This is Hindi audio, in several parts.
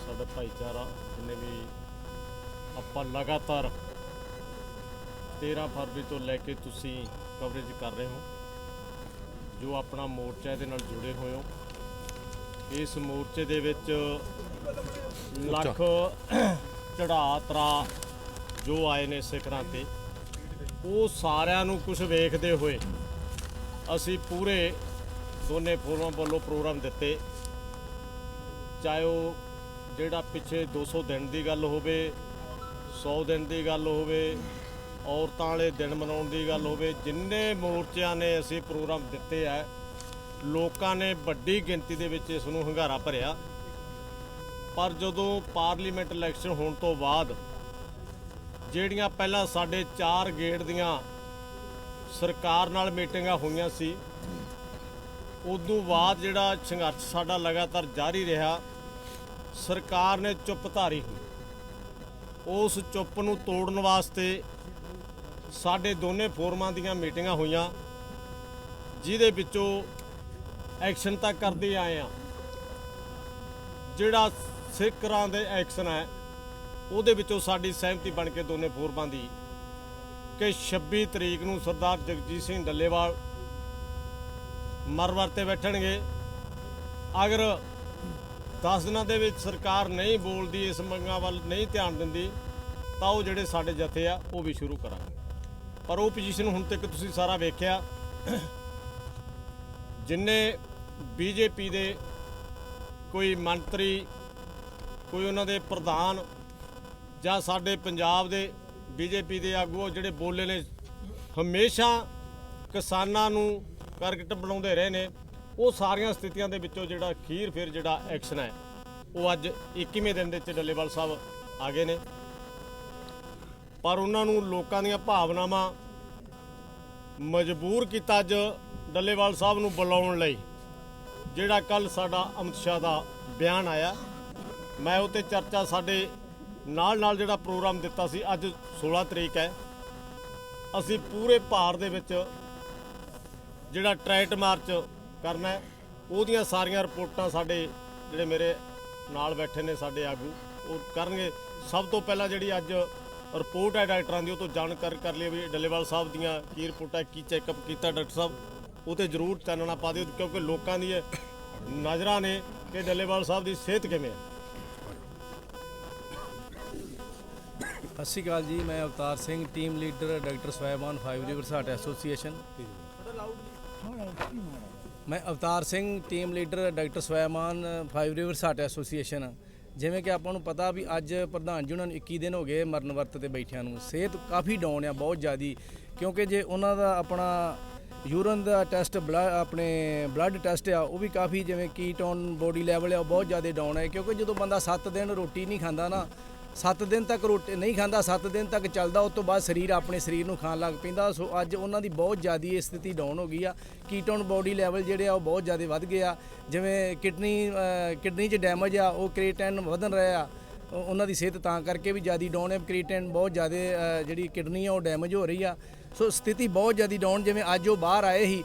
साडा भाईचारा जिन्हें भी ਆਪਾਂ लगातार 13 फरवरी तो लैके तुसी कवरेज कर रहे हो जो अपना मोर्चा दे नाल जुड़े हुए हो। इस मोर्चे दे विच लख चढ़ा तरा जो आए ने सिखरां ते वो सारिਆਂ ਨੂੰ कुछ वेखदे होए असी पूरे दोने फोरमां ਵੱਲੋਂ प्रोग्राम दिते, चाहे वो ਜਿਹੜਾ ਪਿੱਛੇ 200 दिन की गल ਹੋਵੇ 100 दिन की गल ਹੋਵੇ औरतां वाले दिन मनाउण की गल होवे, जिन्ने मोर्चों ने असी प्रोग्राम दिते है लोगों ने वड्डी गिनती दे विच इस नूं हंगारा भरिया। पर जदों पार्लीमेंट इलैक्शन होने तो बाद ਜਿਹੜੀਆਂ ਪਹਿਲਾਂ ਸਾਡੇ 4 ਗੇੜ ਦੀਆਂ ਸਰਕਾਰ ਨਾਲ ਮੀਟਿੰਗਾਂ ਹੋਈਆਂ ਸੀ, ਉਦੋਂ ਬਾਅਦ ਜਿਹੜਾ ਸੰਘਰਸ਼ ਸਾਡਾ ਲਗਾਤਾਰ ਜਾਰੀ ਰਿਹਾ, ਸਰਕਾਰ ਨੇ ਚੁੱਪ ਧਾਰੀ ਹੋਈ। ਉਸ ਚੁੱਪ ਨੂੰ ਤੋੜਨ ਵਾਸਤੇ ਸਾਡੇ ਦੋਨੇ ਫੋਰਮਾਂ ਦੀਆਂ ਮੀਟਿੰਗਾਂ ਹੋਈਆਂ, ਜਿਹਦੇ ਵਿੱਚੋਂ ਐਕਸ਼ਨ ਤੱਕ ਕਰਦੇ ਆਏ ਆ। ਜਿਹੜਾ ਸਿੱਖਾਂ ਦੇ ਐਕਸ਼ਨ ਹੈ ਉਹਦੇ ਵਿੱਚੋਂ ਸਾਡੀ ਸਹਿਮਤੀ ਬਣ ਕੇ ਦੋਨੇ ਫੋਰਮਾਂ ਦੀ ਕਿ 26 ਤਰੀਕ ਨੂੰ ਸਰਦਾਰ ਜਗਜੀਤ ਸਿੰਘ ਡੱਲੇਵਾਲ ਮਰਵਰ ਤੇ ਬੈਠਣਗੇ। ਅਗਰ 10 ਦਿਨਾਂ ਦੇ ਵਿੱਚ ਸਰਕਾਰ ਨਹੀਂ ਬੋਲਦੀ, ਇਸ ਮੰਗਾਂ ਵੱਲ ਨਹੀਂ ਧਿਆਨ ਦਿੰਦੀ, ਤਾਂ ਉਹ ਜਿਹੜੇ ਸਾਡੇ ਜਥੇ ਆ ਉਹ ਵੀ ਸ਼ੁਰੂ ਕਰਾਂਗੇ। ਪਰ ਉਹ ਪੋਜੀਸ਼ਨ ਹੁਣ ਤੱਕ ਤੁਸੀਂ ਸਾਰਾ ਵੇਖਿਆ, ਜਿੰਨੇ ਬੀਜੇਪੀ ਦੇ ਕੋਈ ਮੰਤਰੀ, ਕੋਈ ਉਹਨਾਂ ਦੇ ਪ੍ਰਧਾਨ ਜਾਂ ਸਾਡੇ ਪੰਜਾਬ ਦੇ ਬੀਜੇਪੀ ਦੇ ਆਗੂ ਜਿਹੜੇ ਬੋਲੇ ਨੇ, ਹਮੇਸ਼ਾ ਕਿਸਾਨਾਂ ਨੂੰ ਟਾਰਗੇਟ ਬਣਾਉਂਦੇ ਰਹੇ ਨੇ। ਉਹ ਸਾਰੀਆਂ ਸਥਿਤੀਆਂ ਦੇ ਵਿੱਚੋਂ ਜਿਹੜਾ ਅਖੀਰ ਫਿਰ ਜਿਹੜਾ ਐਕਸ਼ਨ ਹੈ ਉਹ ਅੱਜ 21ਵੇਂ ਦਿਨ ਦੇ ਵਿੱਚ ਡੱਲੇਵਾਲ ਸਾਹਿਬ ਆ ਗਏ ਨੇ। ਪਰ ਉਹਨਾਂ ਨੂੰ ਲੋਕਾਂ ਦੀਆਂ ਭਾਵਨਾਵਾਂ ਮਜਬੂਰ ਕੀਤਾ ਅੱਜ ਡੱਲੇਵਾਲ ਸਾਹਿਬ ਨੂੰ ਬੁਲਾਉਣ ਲਈ। ਜਿਹੜਾ ਕੱਲ ਸਾਡਾ ਅਮਿਤ ਸ਼ਾਹ ਦਾ ਬਿਆਨ ਆਇਆ, ਮੈਂ ਉਹ 'ਤੇ ਚਰਚਾ ਸਾਡੇ ਨਾਲ ਜਿਹੜਾ ਪ੍ਰੋਗਰਾਮ ਦਿੱਤਾ ਸੀ, ਅੱਜ 16 ਤਰੀਕ ਹੈ, ਅਸੀਂ ਪੂਰੇ ਭਾਰਤ ਦੇ ਵਿੱਚ ਜਿਹੜਾ ਟਰੈਕਟ ਮਾਰਚ ਕਰਨਾ ਹੈ, ਉਹਦੀਆਂ ਸਾਰੀਆਂ ਰਿਪੋਰਟਾਂ ਸਾਡੇ ਜਿਹੜੇ ਮੇਰੇ ਨਾਲ ਬੈਠੇ ਨੇ ਸਾਡੇ ਆਗੂ ਉਹ ਕਰਨਗੇ। ਸਭ ਤੋਂ ਪਹਿਲਾਂ ਜਿਹੜੀ ਅੱਜ ਰਿਪੋਰਟ ਹੈ ਡਾਕਟਰਾਂ ਦੀ, ਉਹ ਤੋਂ ਜਾਣਕਾਰੀ ਕਰ ਲਈ ਵੀ ਡੱਲੇਵਾਲ ਸਾਹਿਬ ਦੀਆਂ ਕੀ ਰਿਪੋਰਟਾਂ, ਕੀ ਚੈੱਕਅਪ ਕੀਤਾ ਡਾਕਟਰ ਸਾਹਿਬ, ਉਹ 'ਤੇ ਜ਼ਰੂਰ ਚਾਨਣਾ ਪਾ ਦਿਓ, ਕਿਉਂਕਿ ਲੋਕਾਂ ਦੀ ਨਜ਼ਰਾਂ ਨੇ ਕਿ ਡੱਲੇਵਾਲ ਸਾਹਿਬ ਦੀ ਸਿਹਤ ਕਿਵੇਂ ਹੈ। ਸਤਿ ਸ਼੍ਰੀ ਅਕਾਲ ਜੀ, ਮੈਂ Avtar Singh, team leader doctor Swaiman 5 rivers heart association. ਮੈਂ Avtar Singh, team leader doctor Swaiman 5 rivers heart association. ਜਿਵੇਂ ਕਿ ਆਪਾਂ ਨੂੰ ਪਤਾ ਵੀ ਅੱਜ ਪ੍ਰਧਾਨ ਜੀ ਉਹਨਾਂ ਨੂੰ 21 ਦਿਨ ਹੋ ਗਏ ਮਰਨ ਵਰਤ ਤੇ ਬੈਠਿਆਂ ਨੂੰ। ਸਿਹਤ ਕਾਫੀ ਡਾਊਨ ਆ, ਬਹੁਤ ਜ਼ਿਆਦੀ, ਕਿਉਂਕਿ ਜੇ ਉਹਨਾਂ ਦਾ ਆਪਣਾ ਯੂਰਨ ਦਾ ਟੈਸਟ ਆਪਣੇ ਬਲੱਡ ਟੈਸਟ ਆ, ਉਹ ਵੀ ਕਾਫੀ ਜਿਵੇਂ ਕੀਟੋਨ ਬੋਡੀ ਲੈਵਲ ਆ ਉਹ ਬਹੁਤ ਜ਼ਿਆਦਾ ਡਾਊਨ ਹੈ। ਕਿਉਂਕਿ ਜਦੋਂ ਬੰਦਾ 7 ਦਿਨ ਰੋਟੀ ਨਹੀਂ ਖਾਂਦਾ ਨਾ, 7 ਦਿਨ ਤੱਕ ਰੋਟੀ ਨਹੀਂ ਖਾਂਦਾ, 7 ਦਿਨ ਤੱਕ ਚੱਲਦਾ, ਉਸ ਤੋਂ ਬਾਅਦ ਸਰੀਰ ਆਪਣੇ ਸਰੀਰ ਨੂੰ ਖਾਣ ਲੱਗ ਪੈਂਦਾ। ਸੋ ਅੱਜ ਉਹਨਾਂ ਦੀ ਬਹੁਤ ਜ਼ਿਆਦਾ ਸਥਿਤੀ ਡਾਊਨ ਹੋ ਗਈ ਆ। ਕੀਟੋਨ ਬੋਡੀ ਲੈਵਲ ਜਿਹੜੇ ਆ ਉਹ ਬਹੁਤ ਜ਼ਿਆਦਾ ਵੱਧ ਗਏ ਆ। ਜਿਵੇਂ ਕਿਡਨੀ 'ਚ ਡੈਮੇਜ ਆ, ਉਹ ਕ੍ਰੀਏਟਿਨ ਵਧਣ ਰਿਹਾ ਆ, ਉਹਨਾਂ ਦੀ ਸਿਹਤ ਤਾਂ ਕਰਕੇ ਵੀ ਜ਼ਿਆਦਾ ਡਾਊਨ ਹੈ। ਕ੍ਰੀਏਟਿਨ ਬਹੁਤ ਜ਼ਿਆਦਾ ਜਿਹੜੀ ਕਿਡਨੀ ਆ ਉਹ ਡੈਮੇਜ ਹੋ ਰਹੀ ਆ। ਸੋ ਸਥਿਤੀ ਬਹੁਤ ਜ਼ਿਆਦਾ ਡਾਊਨ। ਜਿਵੇਂ ਅੱਜ ਉਹ ਬਾਹਰ ਆਏ ਸੀ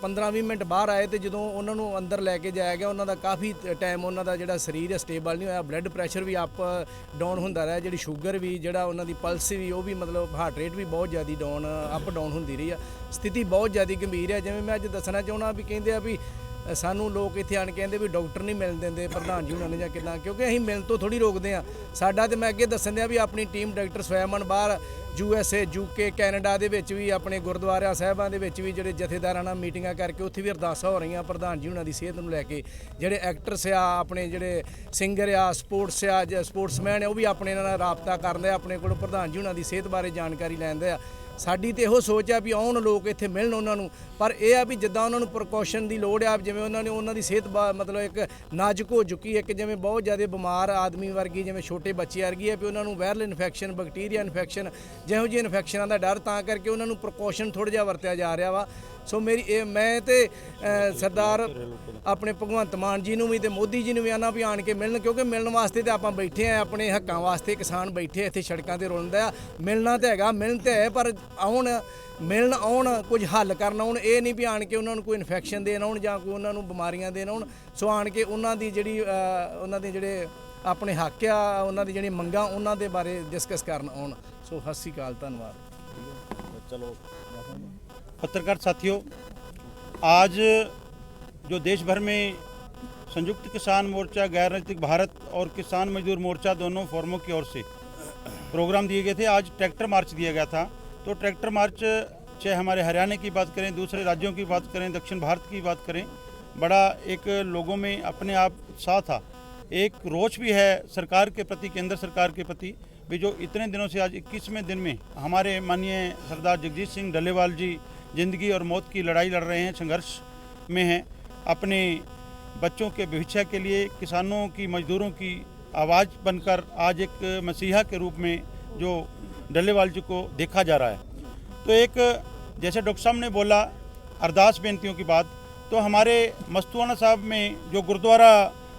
15-20 ਮਿੰਟ ਬਾਹਰ ਆਏ, ਤੇ ਜਦੋਂ ਉਹਨਾਂ ਨੂੰ ਅੰਦਰ ਲੈ ਕੇ ਜਾਇਆ ਗਿਆ, ਉਹਨਾਂ ਦਾ ਕਾਫੀ ਟਾਈਮ ਉਹਨਾਂ ਦਾ ਜਿਹੜਾ ਸਰੀਰ ਹੈ ਸਟੇਬਲ ਨਹੀਂ ਹੋਇਆ। ਬਲੱਡ ਪ੍ਰੈਸ਼ਰ ਵੀ ਅਪ ਡਾਊਨ ਹੁੰਦਾ ਰਿਹਾ, ਜਿਹੜੀ ਸ਼ੂਗਰ ਵੀ, ਜਿਹੜਾ ਉਹਨਾਂ ਦੀ ਪਲਸ ਵੀ, ਉਹ ਵੀ ਮਤਲਬ ਹਾਰਟ ਰੇਟ ਵੀ ਬਹੁਤ ਜ਼ਿਆਦਾ ਡਾਊਨ ਅਪ ਡਾਊਨ ਹੁੰਦੀ ਰਹੀ ਆ। ਸਥਿਤੀ ਬਹੁਤ ਜ਼ਿਆਦਾ ਗੰਭੀਰ ਹੈ। ਜਿਵੇਂ ਮੈਂ ਅੱਜ ਦੱਸਣਾ ਚਾਹੁੰਦਾ ਵੀ ਕਹਿੰਦੇ ਆ ਵੀ ਸਾਨੂੰ ਲੋਕ ਇੱਥੇ ਆਣ ਕਹਿੰਦੇ ਵੀ ਡਾਕਟਰ ਨਹੀਂ ਮਿਲਣ ਦਿੰਦੇ ਪ੍ਰਧਾਨ ਜੀ ਉਹਨਾਂ ਨੇ ਜਾਂ ਕਿੱਦਾਂ, ਕਿਉਂਕਿ ਅਸੀਂ ਮਿਲਣ ਤੋਂ ਥੋੜ੍ਹੀ ਰੋਕਦੇ ਹਾਂ। ਸਾਡਾ ਤੇ ਮੈਂ ਅੱਗੇ ਦੱਸਣ ਦਿਆਂ ਵੀ ਆਪਣੀ ਟੀਮ ਡਾਕਟਰ ਸਵੈਮਨ ਬਾਹਰ USA UK ਕੈਨੇਡਾ ਦੇ ਵਿੱਚ ਵੀ ਆਪਣੇ ਗੁਰਦੁਆਰਿਆਂ ਸਾਹਿਬਾਂ ਦੇ ਵਿੱਚ ਵੀ ਜਿਹੜੇ ਜਥੇਦਾਰਾਂ ਨਾਲ ਮੀਟਿੰਗਾਂ ਕਰਕੇ ਉੱਥੇ ਵੀ ਅਰਦਾਸਾਂ ਹੋ ਰਹੀਆਂ ਪ੍ਰਧਾਨ ਜੀ ਉਹਨਾਂ ਦੀ ਸਿਹਤ ਨੂੰ ਲੈ ਕੇ। ਜਿਹੜੇ ਐਕਟਰਸ ਆ, ਆਪਣੇ ਜਿਹੜੇ ਸਿੰਗਰ ਆ, ਸਪੋਰਟਸਮੈਨ ਆ, ਉਹ ਵੀ ਆਪਣੇ ਨਾਲ ਰਾਬਤਾ ਕਰਦੇ ਆ, ਆਪਣੇ ਕੋਲ ਪ੍ਰਧਾਨ ਜੀ ਉਹਨਾਂ ਦੀ ਸਿਹਤ ਬਾਰੇ ਜਾਣਕਾਰੀ ਲੈਂਦੇ ਆ। ਸਾਡੀ ਤਾਂ ਇਹੋ ਸੋਚ ਆ ਵੀ ਆਉਣ ਲੋਕ ਇੱਥੇ ਮਿਲਣ ਉਹਨਾਂ ਨੂੰ, ਪਰ ਇਹ ਆ ਵੀ ਜਿੱਦਾਂ ਉਹਨਾਂ ਨੂੰ ਪ੍ਰੀਕਾਸ਼ਨ ਦੀ ਲੋੜ ਆ, ਜਿਵੇਂ ਉਹਨਾਂ ਦੀ ਸਿਹਤ ਮਤਲਬ ਇੱਕ ਨਾਜ਼ੁਕ ਹੋ ਚੁੱਕੀ ਹੈ ਕਿ ਜਿਵੇਂ ਬਹੁਤ ਜ਼ਿਆਦਾ ਬਿਮਾਰ ਆਦਮੀ ਵਰਗੀ, ਜਿਵੇਂ ਛੋਟੇ ਬੱਚੇ ਵਰਗੀ ਹੈ ਵੀ ਉਹਨਾਂ ਨੂੰ ਵਾਇਰਲ ਇਨਫੈਕਸ਼ਨ, ਬੈਕਟੀਰੀਆ ਇਨਫੈਕਸ਼ਨ, ਜਿਹੋ ਜਿਹੀ ਇਨਫੈਕਸ਼ਨਾਂ ਦਾ ਡਰ, ਤਾਂ ਕਰਕੇ ਉਹਨਾਂ ਨੂੰ ਪ੍ਰੀਕਾਸ਼ਨ ਥੋੜ੍ਹਾ ਜਿਹਾ ਵਰਤਿਆ ਜਾ ਰਿਹਾ ਵਾ। ਸੋ ਮੈਂ ਤੇ ਸਰਦਾਰ ਆਪਣੇ ਭਗਵੰਤ ਮਾਨ ਜੀ ਨੂੰ ਵੀ ਤੇ ਮੋਦੀ ਜੀ ਨੂੰ ਵੀ ਆਨਾ ਵੀ ਆਣ ਕੇ ਮਿਲਣ, ਕਿਉਂਕਿ ਮਿਲਣ ਵਾਸਤੇ ਤੇ ਆਪਾਂ ਬੈਠੇ ਆ, ਆਪਣੇ ਹੱਕਾਂ ਵਾਸਤੇ ਕਿਸਾਨ ਬੈਠੇ ਇੱਥੇ ਸੜਕਾਂ ਤੇ ਰੁਲਦਾ। ਮਿਲਣਾ ਤੇ ਹੈਗਾ, ਮਿਲਣ ਤੇ ਹੈ, ਪਰ ਆਉਣ ਮਿਲਣ ਆਉਣ, ਕੁਝ ਹੱਲ ਕਰਨ ਆਉਣ। ਇਹ ਨਹੀਂ ਵੀ ਆਣ ਕੇ ਉਹਨਾਂ ਨੂੰ ਕੋਈ ਇਨਫੈਕਸ਼ਨ ਦੇਣ ਆਉਣ ਜਾਂ ਕੋਈ ਉਹਨਾਂ ਨੂੰ ਬਿਮਾਰੀਆਂ ਦੇਣ ਆਉਣ। ਸੋ ਆਣ ਕੇ ਉਹਨਾਂ ਦੀ ਜਿਹੜੀ ਉਹਨਾਂ ਦੇ ਜਿਹੜੇ ਆਪਣੇ ਹੱਕ ਆ ਉਹਨਾਂ ਦੀ ਜਿਹੜੀ ਮੰਗਾਂ ਉਹਨਾਂ ਦੇ ਬਾਰੇ ਡਿਸਕਸ ਕਰਨ ਆਉਣ। ਸੋ ਸਤਿ ਸ਼੍ਰੀ ਅਕਾਲ, ਧੰਨਵਾਦ। ਚਲੋ पत्रकार साथियों, आज जो देश भर में संयुक्त किसान मोर्चा, गैर राजनीतिक भारत और किसान मजदूर मोर्चा दोनों फोरमों की ओर से प्रोग्राम दिए गए थे। आज ट्रैक्टर मार्च दिया गया था। तो ट्रैक्टर मार्च चाहे हमारे हरियाणा की बात करें, दूसरे राज्यों की बात करें, दक्षिण भारत की बात करें, बड़ा एक लोगों में अपने आप उत्साह था। एक रोष भी है सरकार के प्रति, केंद्र सरकार के प्रति भी, जो इतने दिनों से आज 21वें दिन में हमारे माननीय सरदार जगजीत सिंह डल्लेवाल जी ज़िंदगी और मौत की लड़ाई लड़ रहे हैं, संघर्ष में हैं। अपने बच्चों के भविष्य के लिए किसानों की, मजदूरों की आवाज़ बनकर आज एक मसीहा के रूप में जो डल्लेवाल जी को देखा जा रहा है। तो एक जैसे डॉक्टर साहब ने बोला अरदास बेनतियों की बात, तो हमारे मस्तुआना साहब में जो गुरुद्वारा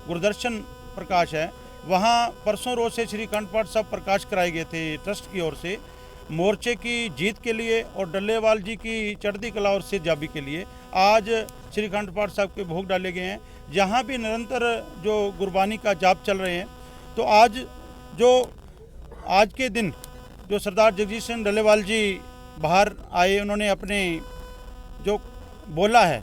गुरदर्शन प्रकाश है, वहाँ परसों रोज से श्री अखंड पाठ साहब प्रकाश कराए गए थे ट्रस्ट की ओर से, मोर्चे की जीत के लिए और डल्लेवाल जी की चढ़ती कला और सेहतयाबी के लिए। आज श्री अखंड पाठ साहब के भोग डाले गए हैं, जहाँ भी निरंतर जो गुरबानी का जाप चल रहे हैं। तो आज के दिन जो सरदार जगजीत सिंह डल्लेवाल जी बाहर आए, उन्होंने अपने जो बोला है,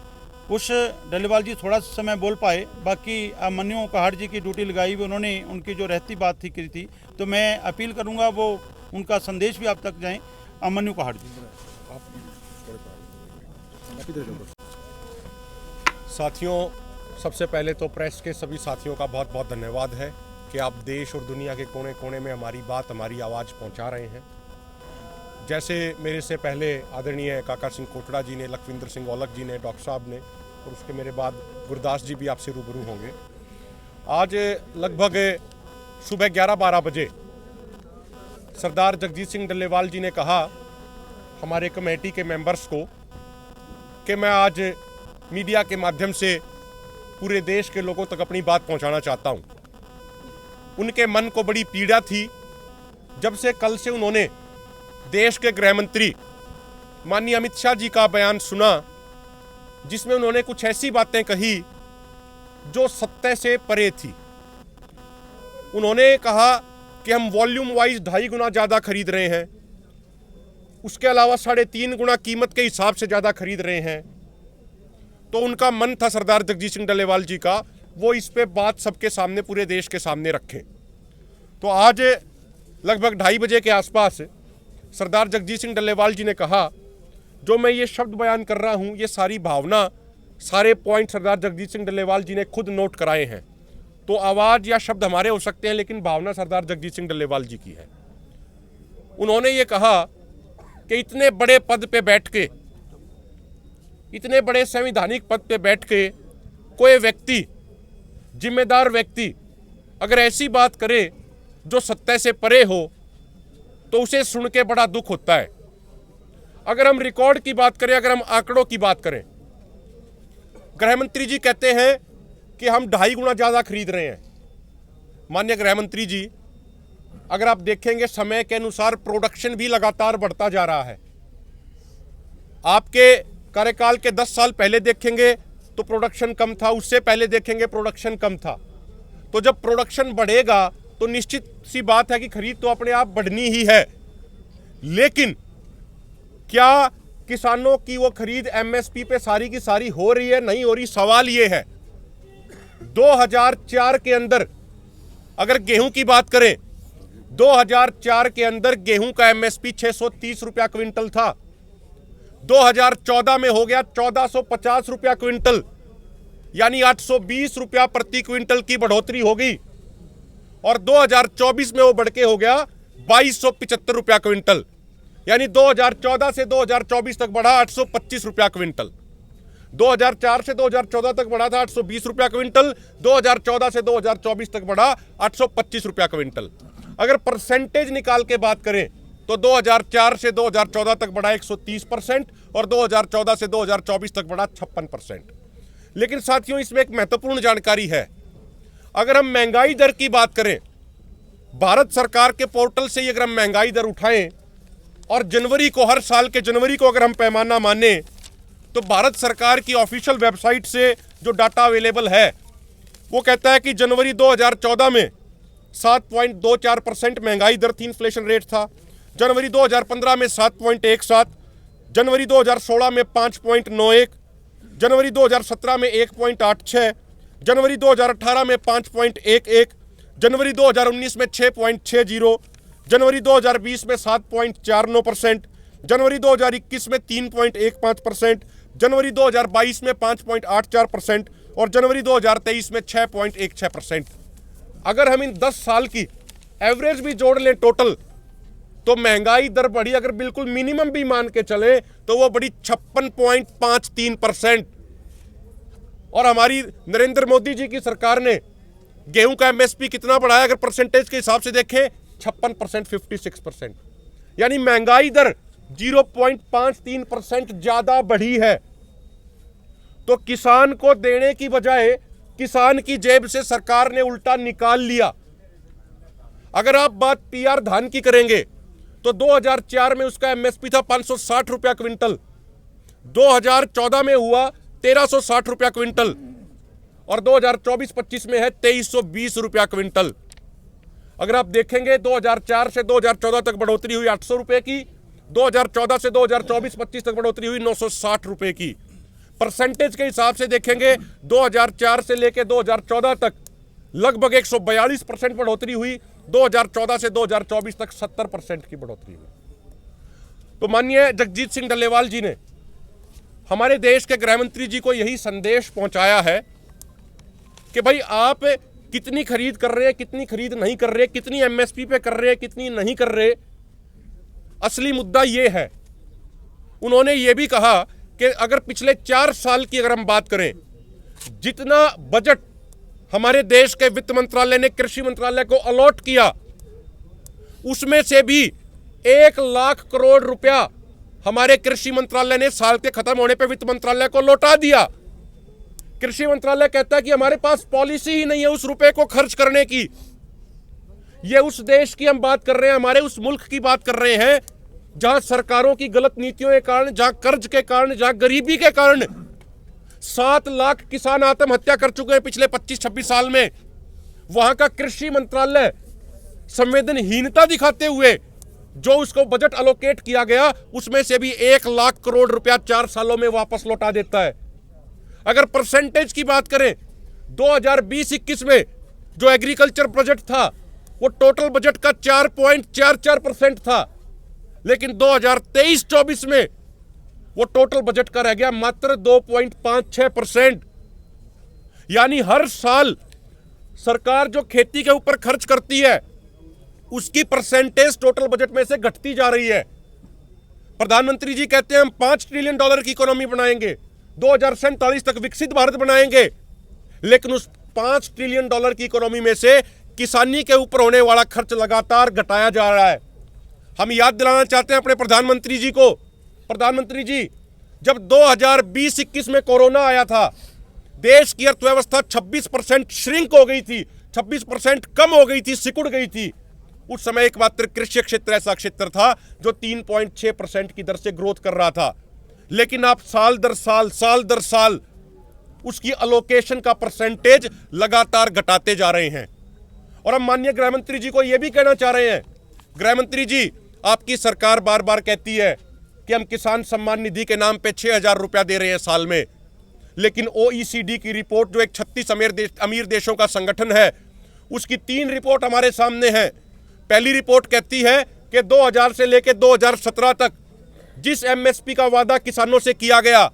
उस डल्लेवाल जी थोड़ा समय बोल पाए, बाकी मन्नू कहाड़ जी की ड्यूटी लगाई हुई, उन्होंने उनकी जो रहती बात थी करी थी। तो मैं अपील करूंगा वो उनका संदेश भी आप तक जाए। अमन्यु कहाड़ जी। साथियों, सबसे पहले तो प्रेस के सभी साथियों का बहुत बहुत धन्यवाद है कि आप देश और दुनिया के कोने कोने में हमारी बात, हमारी आवाज़ पहुंचा रहे हैं। जैसे मेरे से पहले आदरणीय काका सिंह कोटड़ा जी ने, लखविंदर सिंह औलख जी ने, डॉक्टर साहब ने, और उसके मेरे बाद गुरदास जी भी आपसे रूबरू होंगे। आज लगभग सुबह 11-12 बजे सरदार जगजीत सिंह डल्लेवाल जी ने कहा हमारे कमेटी के मेंबर्स को कि मैं आज मीडिया के माध्यम से पूरे देश के लोगों तक अपनी बात पहुंचाना चाहता हूं। उनके मन को बड़ी पीड़ा थी जब से कल से उन्होंने देश के गृह मंत्री माननीय अमित शाह जी का बयान सुना, जिसमें उन्होंने कुछ ऐसी बातें कही जो सत्य से परे थी। उन्होंने कहा कि हम वॉल्यूम वाइज 2.5 गुना ज़्यादा खरीद रहे हैं, उसके अलावा 3.5 गुना कीमत के हिसाब से ज़्यादा खरीद रहे हैं। तो उनका मन था सरदार जगजीत सिंह डल्लेवाल जी का, वो इस पे बात सबके सामने, पूरे देश के सामने रखें। तो आज लगभग 2:30 बजे के आसपास सरदार जगजीत सिंह डल्लेवाल जी ने कहा, जो मैं ये शब्द बयान कर रहा हूँ, ये सारी भावना, सारे पॉइंट सरदार जगजीत सिंह डल्लेवाल जी ने खुद नोट कराए हैं। तो आवाज़ या शब्द हमारे हो सकते हैं, लेकिन भावना सरदार जगजीत सिंह डल्लेवाल जी की है। उन्होंने ये कहा कि इतने बड़े पद पे बैठ के, इतने बड़े संवैधानिक पद पे बैठ के कोई व्यक्ति, जिम्मेदार व्यक्ति अगर ऐसी बात करे जो सत्य से परे हो, तो उसे सुन के बड़ा दुख होता है। अगर हम रिकॉर्ड की बात करें, अगर हम आंकड़ों की बात करें, गृह मंत्री जी कहते हैं कि हम 2.5 गुना ज़्यादा खरीद रहे हैं। माननीय गृह मंत्री जी, अगर आप देखेंगे समय के अनुसार प्रोडक्शन भी लगातार बढ़ता जा रहा है। आपके कार्यकाल के 10 साल पहले देखेंगे तो प्रोडक्शन कम था, उससे पहले देखेंगे प्रोडक्शन कम था। तो जब प्रोडक्शन बढ़ेगा तो निश्चित सी बात है कि खरीद तो अपने आप बढ़नी ही है। लेकिन क्या किसानों की वो खरीद एमएसपी पे सारी की सारी हो रही है? नहीं हो रही। सवाल ये है, 2004 के अंदर अगर गेहूं की बात करें, 2004 के अंदर गेहूं का एमएसपी 630 रुपया क्विंटल था। 2014 में हो गया 1450 रुपया क्विंटल, यानी 820 रुपया प्रति क्विंटल की बढ़ोतरी होगी। और 2024 में वो बढ़ के हो गया 2275 रुपया क्विंटल, यानी 2014 से 2024 तक बढ़ा 825 रुपया क्विंटल। 2004 से 2014 तक बढ़ा था 820 रुपया क्विंटल, 2014 से 2024 तक बढ़ा 825 रुपया क्विंटल। अगर परसेंटेज निकाल के बात करें तो 2004 से 2014 तक बढ़ा 130% और 2014 से 2024 तक बढ़ा 56%। लेकिन साथियों, इसमें एक महत्वपूर्ण जानकारी है। अगर हम महंगाई दर की बात करें, भारत सरकार के पोर्टल से ही अगर हम महंगाई दर उठाएं और जनवरी को, हर साल के जनवरी को अगर हम पैमाना माने, तो भारत सरकार की ऑफिशियल वेबसाइट से जो डाटा अवेलेबल है वो कहता है कि जनवरी 2014 में 7.24% महंगाई दर थी, इन्फ्लेशन रेट था। जनवरी 2015 में 7.17, जनवरी 2016 में 5.91, जनवरी 2017 में 1.86, जनवरी 2018 में 5.11, जनवरी 2019 में 6.60, जनवरी 2020 में 7.49%, जनवरी 2021 में 3.15%, जनवरी 2022 में 5.84% और जनवरी 2023 में 6.16%। अगर हम इन 10 साल की एवरेज भी जोड़ लें टोटल, तो महंगाई दर बढ़ी, अगर बिल्कुल मिनिमम भी मान के चले तो वो बढ़ी 56.53%। और हमारी नरेंद्र मोदी जी की सरकार ने गेहूं का एमएसपी कितना बढ़ाया, अगर परसेंटेज के हिसाब से देखें 56%, 56%, यानी महंगाई दर 0.53% ज्यादा बढ़ी है। तो किसान को देने की बजाय किसान की जेब से सरकार ने उल्टा निकाल लिया। अगर आप बात पीआर धान की करेंगे तो 2004 में उसका एमएसपी था 560 रुपया क्विंटल, 2014 में हुआ 1360 रुपया क्विंटल और 2024-25 में है 2320 रुपया क्विंटल। अगर आप देखेंगे 2004 से 2014 तक बढ़ोतरी हुई 800 रुपए की, 2014 से 2024-25 तक बढ़ोतरी हुई 960 रुपए की। परसेंटेज के हिसाब से देखेंगे 2004 से लेकर 2014 तक लगभग 142% बढ़ोतरी हुई, 2014 से 2024 तक 70% की बढ़ोतरी हुई। तो माननीय जगजीत सिंह डल्लेवाल जी ने हमारे देश के गृह मंत्री जी को यही संदेश पहुंचाया है कि भाई आप कितनी खरीद कर रहे हैं, कितनी खरीद नहीं कर रहे, कितनी एमएसपी पे कर रहे हैं, कितनी नहीं कर रहे, असली मुद्दा ये है। उन्होंने ये भी कहा कि अगर पिछले 4 साल की अगर हम बात करें, जितना बजट हमारे देश के वित्त मंत्रालय ने कृषि मंत्रालय को अलॉट किया, उसमें से भी 1 लाख करोड़ रुपया हमारे कृषि मंत्रालय ने साल के खत्म होने पे वित्त मंत्रालय को लौटा दिया। कृषि मंत्रालय कहता है कि हमारे पास पॉलिसी ही नहीं है उस रुपए को खर्च करने की। ये उस देश की हम बात कर रहे हैं, हमारे उस मुल्क की बात कर रहे हैं जहां सरकारों की गलत नीतियों के कारण, जहां कर्ज के कारण, जहां गरीबी के कारण 7 लाख किसान आत्महत्या कर चुके हैं पिछले 25-26 साल में। वहां का कृषि मंत्रालय संवेदनहीनता दिखाते हुए जो उसको बजट अलोकेट किया गया उसमें से भी 1 लाख करोड़ रुपया 4 सालों में वापस लौटा देता है। अगर परसेंटेज की बात करें 2020-21 में जो एग्रीकल्चर बजट था वो टोटल बजट का 4.44% था, लेकिन 2023-24 में वो टोटल बजट का रह गया मात्र 2.56%। यानी हर साल सरकार जो खेती के ऊपर खर्च करती है उसकी परसेंटेज टोटल बजट में से घटती जा रही है। प्रधानमंत्री जी कहते हैं हम $5 ट्रिलियन की इकोनॉमी बनाएंगे, 2047 तक विकसित भारत बनाएंगे, लेकिन उस $5 ट्रिलियन की इकोनॉमी में से किसानी के ऊपर होने वाला खर्च लगातार घटाया जा रहा है। हम याद दिलाना चाहते हैं अपने प्रधानमंत्री जी को, प्रधानमंत्री जी जब 2020-21 में कोरोना आया था, देश की अर्थव्यवस्था 26% श्रिंक हो गई थी, 26% कम हो गई थी, सिकुड़ गई थी। उस समय एकमात्र कृषि क्षेत्र ऐसा क्षेत्र था जो 3.6% की दर से ग्रोथ कर रहा था, लेकिन आप साल दर साल उसकी अलोकेशन का परसेंटेज लगातार घटाते जा रहे हैं। और हम माननीय गृह मंत्री जी को यह भी कहना चाह रहे हैं, गृह मंत्री जी आपकी सरकार बार बार कहती है कि हम किसान सम्मान निधि के नाम पे 6,000 रुपया दे रहे हैं साल में, लेकिन OECD की रिपोर्ट जो एक 36 अमीर देशों का संगठन है, उसकी 3 रिपोर्ट हमारे सामने है। पहली रिपोर्ट कहती है कि 2000 से लेकर 2017 तक जिस एमएसपी का वादा किसानों से किया गया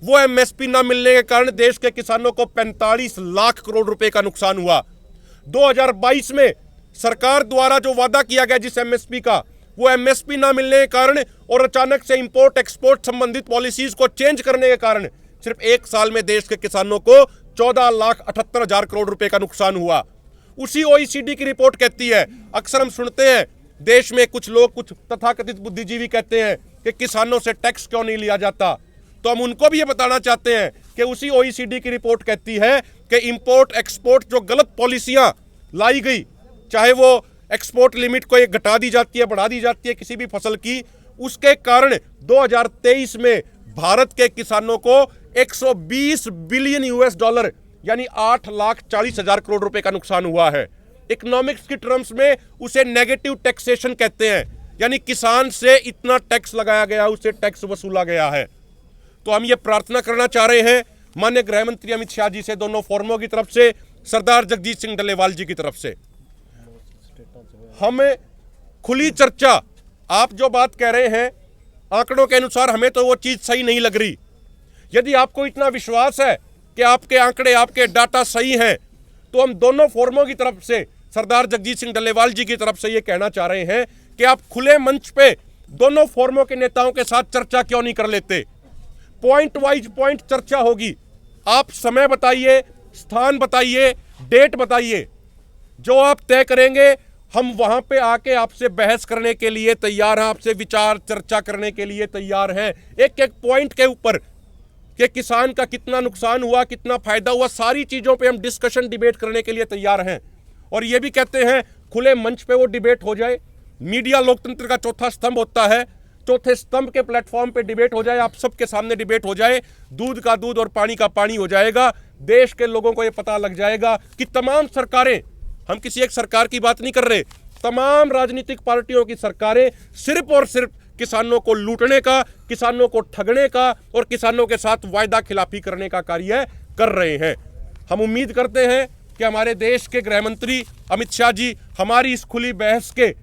वो एमएसपी न मिलने के कारण देश के किसानों को 45 लाख करोड़ रुपए का नुकसान हुआ। 2022 में सरकार द्वारा जो वादा किया गया जिस एमएसपी का, वो एमएसपी ना मिलने के कारण और अचानक से इंपोर्ट एक्सपोर्ट संबंधित पॉलिसीज को चेंज करने के कारण सिर्फ 1 साल में देश के किसानों को 14,78,000 करोड़ रुपए का नुकसान हुआ। उसी OECD की रिपोर्ट कहती है, अक्सर हम सुनते हैं देश में कुछ लोग, कुछ तथाकथित बुद्धिजीवी कहते हैं कि किसानों से टैक्स क्यों नहीं लिया जाता, तो हम उनको भी ये बताना चाहते हैं कि उसी OECD की रिपोर्ट कहती है कि इंपोर्ट एक्सपोर्ट जो गलत पॉलिसियां लाई गई, चाहे वो एक्सपोर्ट लिमिट को एक घटा दी जाती है, बढ़ा दी जाती है किसी भी फसल की, उसके कारण 2023 में भारत के किसानों को 120 बिलियन US डॉलर यानी 8,40,000 करोड़ रुपए का नुकसान हुआ है। इकोनॉमिक्स की टर्म्स में उसे नेगेटिव टैक्सेशन कहते हैं, यानी किसान से इतना टैक्स लगाया गया, उससे टैक्स वसूला गया है। तो हम ये प्रार्थना करना चाह रहे हैं माननीय गृह मंत्री अमित शाह जी से, दोनों फोरमों की तरफ से, सरदार जगजीत सिंह डल्लेवाल जी की तरफ से, हमें खुली चर्चा, आप जो बात कह रहे हैं आंकड़ों के अनुसार हमें तो वो चीज सही नहीं लग रही। यदि आपको इतना विश्वास है कि आपके आंकड़े, आपके डाटा सही हैं, तो हम दोनों फोरमों की तरफ से, सरदार जगजीत सिंह डल्लेवाल जी की तरफ से ये कहना चाह रहे हैं कि आप खुले मंच पे दोनों फोरमों के नेताओं के साथ चर्चा क्यों नहीं कर लेते। पॉइंट वाइज पॉइंट चर्चा होगी। आप समय बताइए, स्थान बताइए, डेट बताइए, जो आप तय करेंगे हम वहां पे आके आपसे बहस करने के लिए तैयार हैं, आपसे विचार चर्चा करने के लिए तैयार हैं। एक एक पॉइंट के ऊपर कि किसान का कितना नुकसान हुआ, कितना फायदा हुआ, सारी चीजों पे हम डिस्कशन डिबेट करने के लिए तैयार हैं। और ये भी कहते हैं खुले मंच पे वो डिबेट हो जाए। मीडिया लोकतंत्र का चौथा स्तंभ होता है, चौथे स्तंभ के प्लेटफॉर्म पे डिबेट हो जाए, आप सबके सामने डिबेट हो जाए, दूध का दूध और पानी का पानी हो जाएगा। देश के लोगों को ये पता लग जाएगा कि तमाम सरकारें, हम किसी एक सरकार की बात नहीं कर रहे, तमाम राजनीतिक पार्टियों की सरकारें सिर्फ और सिर्फ किसानों को लूटने का, किसानों को ठगने का और किसानों के साथ वायदा खिलाफी करने का कार्य कर रहे हैं। हम उम्मीद करते हैं कि हमारे देश के गृह मंत्री अमित शाह जी हमारी इस खुली बहस के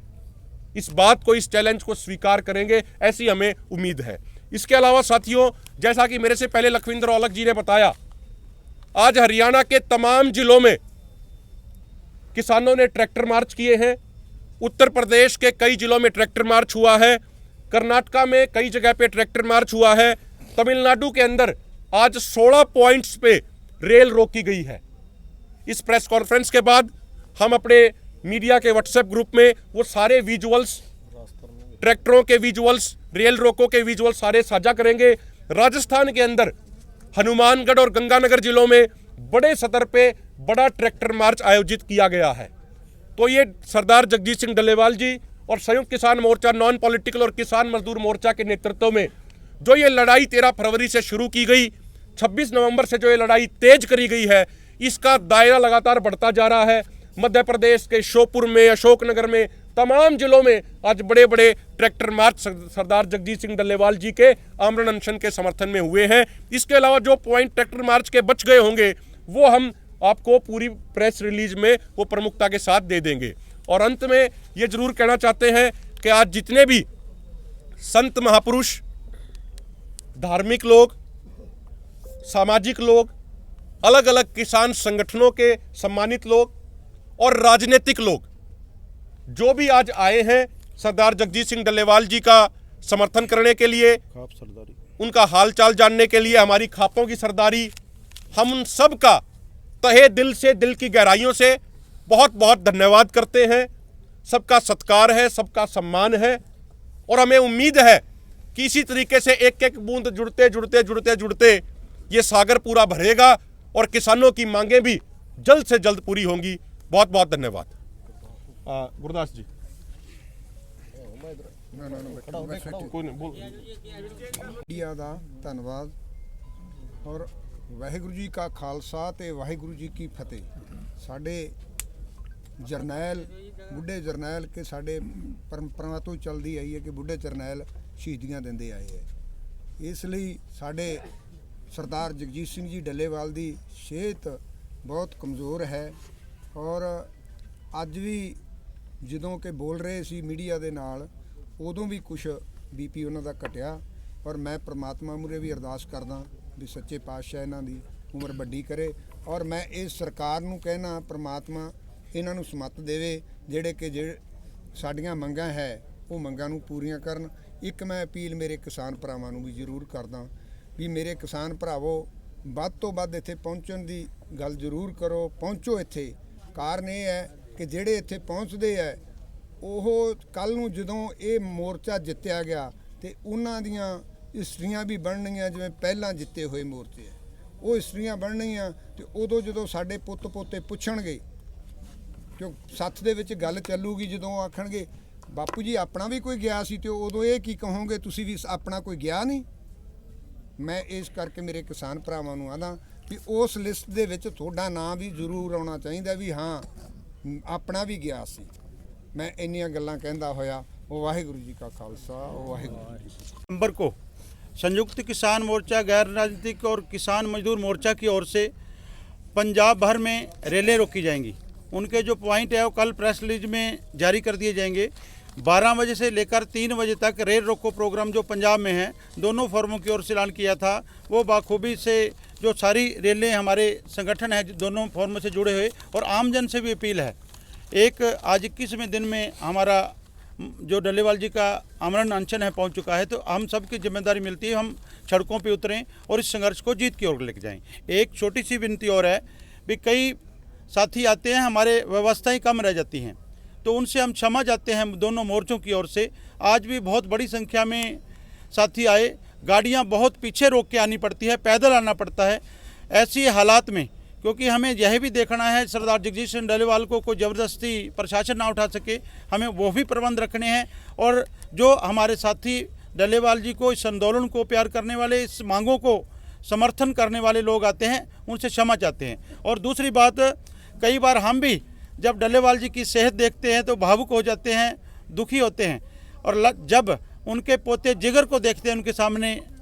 इस बात को, इस चैलेंज को स्वीकार करेंगे, ऐसी हमें उम्मीद है। इसके अलावा साथियों, जैसा कि मेरे से पहले लखविंदर औलख जी ने बताया, आज हरियाणा के तमाम जिलों में किसानों ने ट्रैक्टर मार्च किए हैं। उत्तर प्रदेश के कई जिलों में ट्रैक्टर मार्च हुआ है, कर्नाटका में कई जगह पे ट्रैक्टर मार्च हुआ है, तमिलनाडु के अंदर आज 16 पॉइंट्स पे रेल रोकी गई है। इस प्रेस कॉन्फ्रेंस के बाद हम अपने मीडिया के व्हाट्सएप ग्रुप में वो सारे विजुअल्स, ट्रैक्टरों के विजुअल्स, रेल रोको के विजुअल्स सारे साझा करेंगे। राजस्थान के अंदर हनुमानगढ़ और गंगानगर जिलों में बड़े सतर पे बड़ा ट्रैक्टर मार्च आयोजित किया गया है। तो ये सरदार जगजीत सिंह डल्लेवाल जी और संयुक्त किसान मोर्चा, नॉन पॉलिटिकल और किसान मजदूर मोर्चा के नेतृत्व में जो ये लड़ाई 13 फरवरी से शुरू की गई, 26 नवंबर से जो ये लड़ाई तेज करी गई है, इसका दायरा लगातार बढ़ता जा रहा है। मध्य प्रदेश के श्योपुर में, अशोकनगर में, तमाम जिलों में आज बड़े बड़े ट्रैक्टर मार्च सरदार जगजीत सिंह डल्लेवाल जी के आमरण अनशन के समर्थन में हुए हैं। इसके अलावा जो पॉइंट ट्रैक्टर मार्च के बच गए होंगे वो हम आपको पूरी प्रेस रिलीज में वो प्रमुखता के साथ दे देंगे। और अंत में ये जरूर कहना चाहते हैं कि आज जितने भी संत महापुरुष, धार्मिक लोग, सामाजिक लोग, अलग अलग किसान संगठनों के सम्मानित लोग और राजनीतिक लोग जो भी आज आए हैं सरदार जगजीत सिंह डल्लेवाल जी का समर्थन करने के लिए, उनका हालचाल जानने के लिए, हमारी खापों की सरदारी, हम उन सब का तहे दिल से, दिल की गहराइयों से बहुत बहुत धन्यवाद करते हैं। सबका सत्कार है, सबका सम्मान है और हमें उम्मीद है कि इसी तरीके से एक एक बूंद जुड़ते जुड़ते जुड़ते जुड़ते ये सागर पूरा भरेगा और किसानों की मांगें भी जल्द से जल्द पूरी होंगी। बहुत बहुत धन्यवाद। गुरदास जी। मीडिया ਦਾ ਧੰਨਵਾਦ ਔਰ ਵਾਹਿਗੁਰੂ ਜੀ ਕਾ ਖਾਲਸਾ ਤੇ ਵਾਹਿਗੁਰੂ ਜੀ ਕੀ ਫਤਿਹ। ਸਾਡੇ ਜਰਨੈਲ, ਬੁੱਢੇ ਜਰਨੈਲ ਕਿ ਸਾਡੇ ਪਰੰਪਰਾ ਤੋਂ ਚੱਲਦੀ ਆਈ ਹੈ ਕਿ ਬੁੱਢੇ ਜਰਨੈਲ ਸ਼ਹੀਦੀਆਂ ਦਿੰਦੇ ਆਏ ਹੈ। ਇਸ ਲਈ ਸਾਡੇ ਸਰਦਾਰ ਜਗਜੀਤ ਸਿੰਘ ਜੀ ਡੱਲੇਵਾਲ ਦੀ ਸਿਹਤ ਬਹੁਤ ਕਮਜ਼ੋਰ ਹੈ ਔਰ ਅੱਜ ਵੀ ਜਦੋਂ ਕਿ ਬੋਲ ਰਹੇ ਸੀ ਮੀਡੀਆ ਦੇ ਨਾਲ ਉਦੋਂ ਵੀ ਕੁਛ ਬੀਪੀ ਉਹਨਾਂ ਦਾ ਘਟਿਆ। ਔਰ ਮੈਂ ਪ੍ਰਮਾਤਮਾ ਮੂਹਰੇ ਵੀ ਅਰਦਾਸ ਕਰਦਾ ਵੀ ਸੱਚੇ ਪਾਤਸ਼ਾਹ ਇਹਨਾਂ ਦੀ ਉਮਰ ਵੱਡੀ ਕਰੇ। ਔਰ ਮੈਂ ਇਸ ਸਰਕਾਰ ਨੂੰ ਕਹਿਣਾ ਪ੍ਰਮਾਤਮਾ ਇਹਨਾਂ ਨੂੰ ਸਮੱਤ ਦੇਵੇ ਜਿਹੜੇ ਕਿ ਸਾਡੀਆਂ ਮੰਗਾਂ ਹੈ ਉਹ ਮੰਗਾਂ ਨੂੰ ਪੂਰੀਆਂ ਕਰਨ। ਇੱਕ ਮੈਂ ਅਪੀਲ ਮੇਰੇ ਕਿਸਾਨ ਭਰਾਵਾਂ ਨੂੰ ਵੀ ਜ਼ਰੂਰ ਕਰਦਾ ਵੀ ਮੇਰੇ ਕਿਸਾਨ ਭਰਾਵੋ ਵੱਧ ਤੋਂ ਵੱਧ ਇੱਥੇ ਪਹੁੰਚਣ ਦੀ ਗੱਲ ਜ਼ਰੂਰ ਕਰੋ, ਪਹੁੰਚੋ ਇੱਥੇ। ਕਾਰਨ ਇਹ ਹੈ ਕਿ ਜਿਹੜੇ ਇੱਥੇ ਪਹੁੰਚਦੇ ਹੈ ਉਹ ਕੱਲ੍ਹ ਨੂੰ ਜਦੋਂ ਇਹ ਮੋਰਚਾ ਜਿੱਤਿਆ ਗਿਆ ਤੇ ਉਹਨਾਂ ਦੀਆਂ ਹਿਸਟਰੀਆਂ ਵੀ ਬਣਨਗੀਆਂ ਜਿਵੇਂ ਪਹਿਲਾਂ ਜਿੱਤੇ ਹੋਏ ਮੋਰਚੇ ਹੈ, ਉਹ ਹਿਸਟਰੀਆਂ ਬਣਨਗੀਆਂ। ਤੇ ਉਦੋਂ ਜਦੋਂ ਸਾਡੇ ਪੁੱਤ ਪੋਤੇ ਪੁੱਛਣਗੇ, ਕਿਉਂ ਸੱਥ ਦੇ ਵਿੱਚ ਗੱਲ ਚੱਲੂਗੀ, ਜਦੋਂ ਆਖਣਗੇ ਬਾਪੂ ਜੀ ਆਪਣਾ ਵੀ ਕੋਈ ਗਿਆ ਸੀ ਤੇ ਉਦੋਂ ਇਹ ਕੀ ਕਹੋਗੇ ਤੁਸੀਂ ਵੀ ਆਪਣਾ ਕੋਈ ਗਿਆ ਨਹੀਂ। ਮੈਂ ਇਸ ਕਰਕੇ ਮੇਰੇ ਕਿਸਾਨ ਭਰਾਵਾਂ ਨੂੰ ਆਂਦਾ ਵੀ ਉਸ ਲਿਸਟ ਦੇ ਵਿੱਚ ਤੁਹਾਡਾ ਨਾਂ ਵੀ ਜ਼ਰੂਰ ਆਉਣਾ ਚਾਹੀਦਾ ਵੀ ਹਾਂ ਆਪਣਾ ਵੀ ਗਿਆ ਸੀ। ਮੈਂ ਇੰਨੀਆਂ ਗੱਲਾਂ ਕਹਿੰਦਾ ਹੋਇਆ ਉਹ ਵਾਹਿਗੁਰੂ ਜੀ ਕਾ ਖਾਲਸਾ ਉਹ ਵਾਹਿਗੁਰੂ ਜੀ ਕੀ ਫਤਿਹ। नवंबर को संयुक्त किसान मोर्चा, गैर राजनीतिक और किसान मजदूर मोर्चा की ओर से पंजाब भर में रैलियां रोकी जाएंगी। उनके जो पॉइंट है वो कल प्रेस रिलीज में जारी कर दिए जाएंगे। 12 बजे से लेकर 3 बजे तक रेल रोको प्रोग्राम जो पंजाब में है, दोनों फोरमों की ओर से ऐलान किया था, वो बाखूबी से जो सारी रैलियां हमारे संगठन है दोनों फोरमों से जुड़े हुए, और आमजन से भी अपील है। एक आज 21वें दिन में हमारा जो डल्लेवाल जी का आमरण अनशन है पहुंच चुका है, तो हम सबकी जिम्मेदारी मिलती है, हम सड़कों पे उतरें और इस संघर्ष को जीत की ओर लेके जाएं। एक छोटी सी विनती और है भी, कई साथी आते हैं, हमारे व्यवस्थाएं कम रह जाती हैं, तो उनसे हम क्षमा चाहते हैं दोनों मोर्चों की ओर से। आज भी बहुत बड़ी संख्या में साथी आए, गाड़ियाँ बहुत पीछे रोक के आनी पड़ती है, पैदल आना पड़ता है। ऐसी हालात में, क्योंकि हमें यह भी देखना है सरदार जगदीश सिंह डल्लेवाल को कोई ज़बरदस्ती प्रशासन ना उठा सके, हमें वो भी प्रबंध रखने हैं। और जो हमारे साथी डल्लेवाल जी को, इस आंदोलन को प्यार करने वाले, इस मांगों को समर्थन करने वाले लोग आते हैं, उनसे क्षमा चाहते हैं। और दूसरी बात, कई बार हम भी जब डल्लेवाल जी की सेहत देखते हैं तो भावुक हो जाते हैं, दुखी होते हैं, और जब उनके पोते जिगर को देखते हैं उनके सामने